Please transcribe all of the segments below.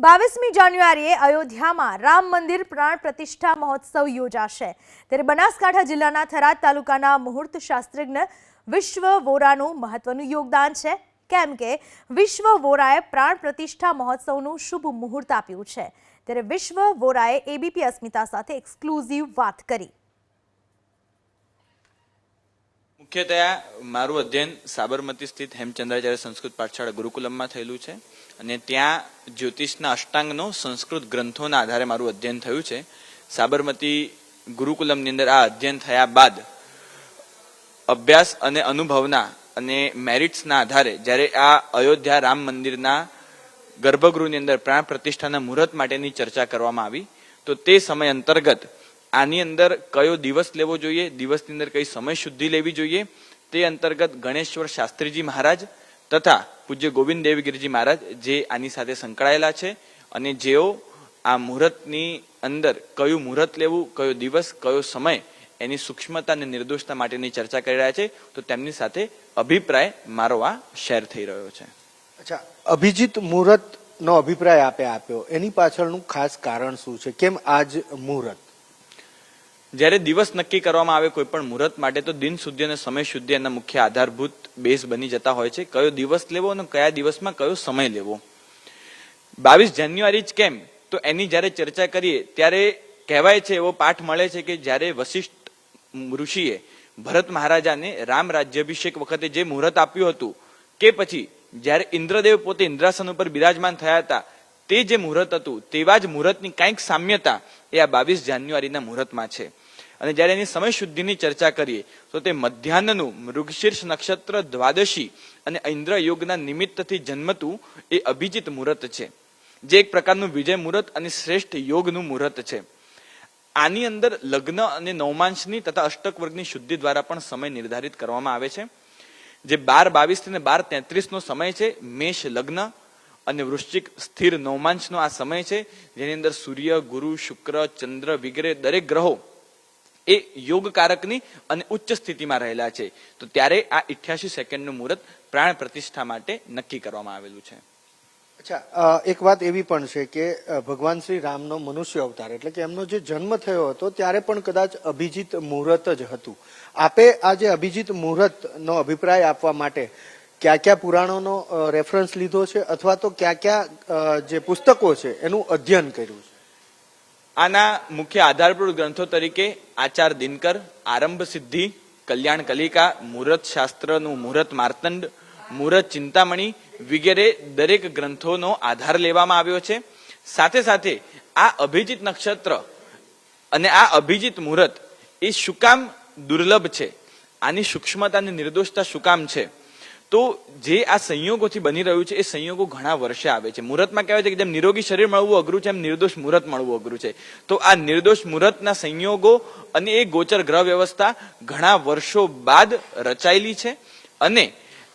22મી જાન્યુઆરીએ અયોધ્યામાં રામ મંદિર પ્રાણ પ્રતિષ્ઠા મહોત્સવ યોજાશે ત્યારે બનાસકાંઠા જિલ્લાના થરાદ તાલુકાના મુહૂર્ત શાસ્ત્રજ્ઞ વિશ્વ વોરાનું મહત્વનું યોગદાન છે કેમ કે વિશ્વ વોરાએ પ્રાણ પ્રતિષ્ઠા મહોત્સવનું શુભ મુહૂર્ત આપ્યું છે ત્યારે વિશ્વ વોરાએ એબીપી અસ્મિતા સાથે એક્સક્લુઝિવ વાત કરી। મુખ્યતયા મારું અધ્યયન સાબરમતી સ્થિત હેમચંદ્રાચાર્ય સંસ્કૃત પાઠશાળા ગુરુકુલમમાં થયેલું છે અને ત્યાં જ્યોતિષના અષ્ટાંગનો સંસ્કૃત ગ્રંથોના આધારે મારું અધ્યયન થયું છે। સાબરમતી ગુરુકુલમની અંદર આ અધ્યયન થયા બાદ અભ્યાસ અને અનુભવના અને મેરિટ્સના આધારે જ્યારે આ અયોધ્યા રામ મંદિરના ગર્ભગૃહની અંદર પ્રાણ પ્રતિષ્ઠાના મુહૂર્ત માટેની ચર્ચા કરવામાં આવી તો તે સમય અંતર્ગત આની અંદર કયો દિવસ લેવો જોઈએ, દિવસની અંદર કઈ સમય શુદ્ધિ લેવી જોઈએ, તે અંતર્ગત ગણેશ્વર શાસ્ત્રીજી મહારાજ તથા પૂજ્ય ગોવિંદ દેવગીરીજી મહારાજ જે આની સાથે સંકળાયેલા છે અને જેઓ આ મુહૂર્તની અંદર કયું મુહૂર્ત લેવું, કયો દિવસ, કયો સમય એની સૂક્ષ્મતા અને નિર્દોષતા માટેની ચર્ચા કરી રહ્યા છે તો તેમની સાથે અભિપ્રાય મારો આ શેર થઈ રહ્યો છે। અચ્છા, અભિજીત મુહૂર્તનો અભિપ્રાય આપે આપ્યો, એની પાછળનું ખાસ કારણ શું છે? કેમ આજ મુહૂર્ત? જ્યારે દિવસ નક્કી કરવામાં આવે કોઈ પણ મુહૂર્ત માટે તો દિન શુદ્ધિ અને સમય શુદ્ધિ એના મુખ્ય આધારભૂત બેઝ બની જતા હોય છે। કયો દિવસ લેવો અને કયા દિવસમાં કયો સમય લેવો। 22 જાન્યુઆરી જ કેમ તો એની જ્યારે ચર્ચા કરીએ ત્યારે કહેવાય છે, એવો પાઠ મળે છે કે જ્યારે વશિષ્ઠ ઋષિએ ભરત મહારાજાને રામ રાજ્યાભિષેક વખતે જે મુહૂર્ત આપ્યું હતું કે પછી જ્યારે ઇન્દ્રદેવ પોતે ઇન્દ્રાસન ઉપર બિરાજમાન થયા હતા તે જે મુહૂર્ત હતું તેવા જ મુહૂર્તની કંઈક સામ્યતા એ આ 22 જાન્યુઆરીના મુહૂર્તમાં છે। અને જ્યારે એની સમય શુદ્ધિની ચર્ચા કરીએ તો તે મધ્યાહ્નનું મૃગશીર્ષ નક્ષત્ર દ્વાદશી અને ઇન્દ્ર યોગના નિમિત્તથી જન્મતું એ અભિજીત મુહૂર્ત છે જે એક પ્રકારનું વિજય મુહૂર્ત અને શ્રેષ્ઠ યોગનું મુહૂર્ત છે। આની અંદર લગ્ન અને નવમાંશની તથા અષ્ટક વર્ગની શુદ્ધિ દ્વારા પણ સમય નિર્ધારિત કરવામાં આવે છે। જે 12-22 અને 12-33 નો સમય છે મેષ લગ્ન અને વૃશ્ચિક સ્થિર નવમાંશનો આ સમય છે જેની અંદર સૂર્ય, ગુરુ, શુક્ર, ચંદ્ર વગેરે દરેક ગ્રહો એ યોગકારકની અને ઉચ્ચ સ્થિતિમાં રહેલા છે તો ત્યારે આ 88 સેકન્ડનું મુહૂર્ત પ્રાણ પ્રતિષ્ઠા માટે નક્કી કરવામાં આવેલું છે। અચ્છા, એક વાત એવી પણ છે કે ભગવાન શ્રી રામનો મનુષ્ય અવતાર એટલે કે એમનો જે જન્મ થયો હતો ત્યારે પણ કદાચ અભિજીત મુહૂર્ત જ હતું। આપે આ જે અભિજીત મુહૂર્તનો અભિપ્રાય આપવા માટે ક્યાં ક્યાં પુરાણોનો રેફરન્સ લીધો છે અથવા તો ક્યાં ક્યાં જે પુસ્તકો છે એનું અધ્યયન કર્યું છે? આના મુખ્ય આધારભૂત ગ્રંથો તરીકે આચાર દિનકર, આરંભ સિદ્ધિ, કલ્યાણ કલિકા, મુહૂર્ત શાસ્ત્રનું મુહૂર્ત માર્તંડ, મુહૂર્ત ચિંતામણી વગેરે દરેક ગ્રંથોનો આધાર લેવામાં આવ્યો છે। સાથે સાથે આ અભિજીત નક્ષત્ર અને આ અભિજીત મુહૂર્ત એ શું કામ દુર્લભ છે, આની સૂક્ષ્મતા અને નિર્દોષતા શું કામ છે તો જે આ સંયોગોથી બની રહ્યું છે એ સંયોગો ઘણા વર્ષે આવે છે। મુહૂર્તમાં કહેવાય છે કે જેમ નિરોગી શરીર મળવું અઘરું છે એમ નિર્દોષ મુહૂર્ત મળવું અઘરું છે તો આ નિર્દોષ મુહૂર્તના સંયોગો અને એ ગોચર ગ્રહ વ્યવસ્થા ઘણા વર્ષો બાદ રચાયેલી છે અને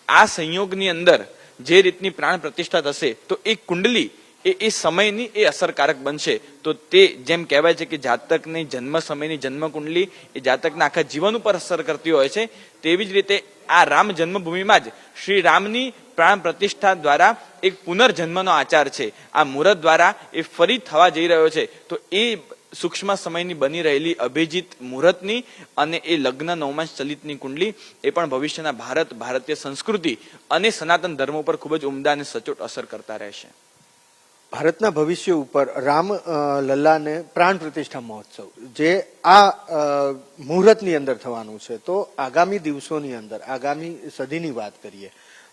આ સંયોગની અંદર જે રીતની પ્રાણ પ્રતિષ્ઠા થશે તો એ કુંડલી એ સમયની એ અસરકારક બનશે તો તે જેમ કહેવાય છે કે જાતકની જન્મ સમયની જન્મ કુંડલી એ જાતકના આખા જીવન ઉપર અસર કરતી હોય છે તેવી જ રીતે આ રામ જન્મભૂમિમાં જ શ્રી રામની પ્રાણ પ્રતિષ્ઠા દ્વારા એક પુનર્જન્મનો આચાર છે। આ મુહૂર્ત દ્વારા એ ફરી થવા જઈ રહ્યો છે તો એ સૂક્ષ્મ સમયની બની રહેલી અભિજીત મુહૂર્તની અને એ લગ્ન નવમાંશ ચલિતની કુંડલી એ પણ ભવિષ્યના ભારતીય સંસ્કૃતિ અને સનાતન ધર્મ ઉપર ખૂબ જ ઉમદા અને સચોટ અસર કરતા રહેશે। ભારતના ભવિષ્ય ઉપર રામ લલ્લાને પ્રાણ પ્રતિષ્ઠા મહોત્સવ જે આ મુહૂર્તની અંદર થવાનું છે તો આગામી દિવસોની અંદર આગામી સદીની વાત કરીએ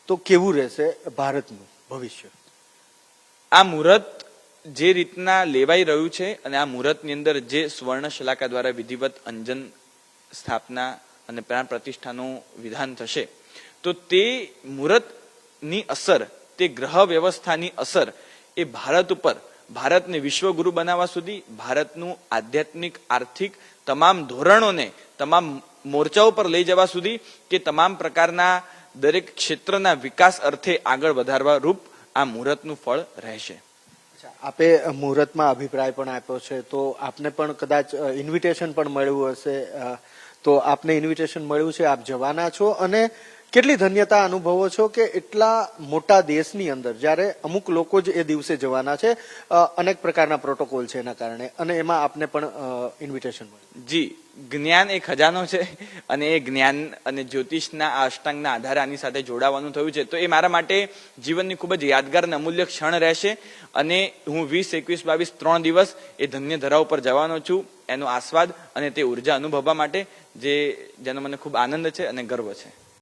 તો કેવું રહેશે ભારતનું ભવિષ્ય? આ મુહૂર્ત જે રીતના લેવાઈ રહ્યું છે અને આ મુહૂર્તની અંદર જે સ્વર્ણ શલાકા દ્વારા વિધિવત અંજન સ્થાપના અને પ્રાણ પ્રતિષ્ઠાનું વિધાન થશે તો તે મુહૂર્તની અસર, તે ગ્રહ વ્યવસ્થાની અસર એ ભારત ઉપર, ભારતને વિશ્વગુરુ બનાવવા સુધી, ભારતનું આધ્યાત્મિક આર્થિક તમામ ધોરણોને તમામ મોરચાઓ પર લઈ જવા સુધી કે તમામ પ્રકારના દરેક ક્ષેત્રના વિકાસ અર્થે આગળ વધારવા રૂપ આ મુહૂર્તનું ફળ રહેશે। આપે મુહૂર્તમાં અભિપ્રાય પણ આપ્યો છે તો આપને પણ કદાચ ઇન્વિટેશન પણ મળ્યું હશે તો આપને ઇન્વિટેશન મળ્યું છે, આપ જવાના છો અને કેટલી ધન્યતા અનુભવો છો કે એટલા મોટા દેશની અંદર જ્યારે અમુક લોકો જ એ દિવસે જવાના છે, અનેક પ્રકારના પ્રોટોકોલ છે એના કારણે, અને એમાં આપને પણ ઇન્વિટેશન મળ્યું. જી, જ્ઞાન એક ખજાનો છે અને એ જ્ઞાન અને જ્યોતિષના આ અષ્ટાંગના આધારે આની સાથે જોડાવાનું થયું છે. તો એ મારા માટે જીવનની ખૂબ જ યાદગાર અને અમૂલ્ય ક્ષણ રહેશે અને હું 20, 21, 22 3 દિવસ એ ધન્ય ધરા ઉપર જવાનો છું એનો આસ્વાદ અને તે ઉર્જા અનુભવવા માટે, જેનો મને ખૂબ આનંદ છે અને ગર્વ છે.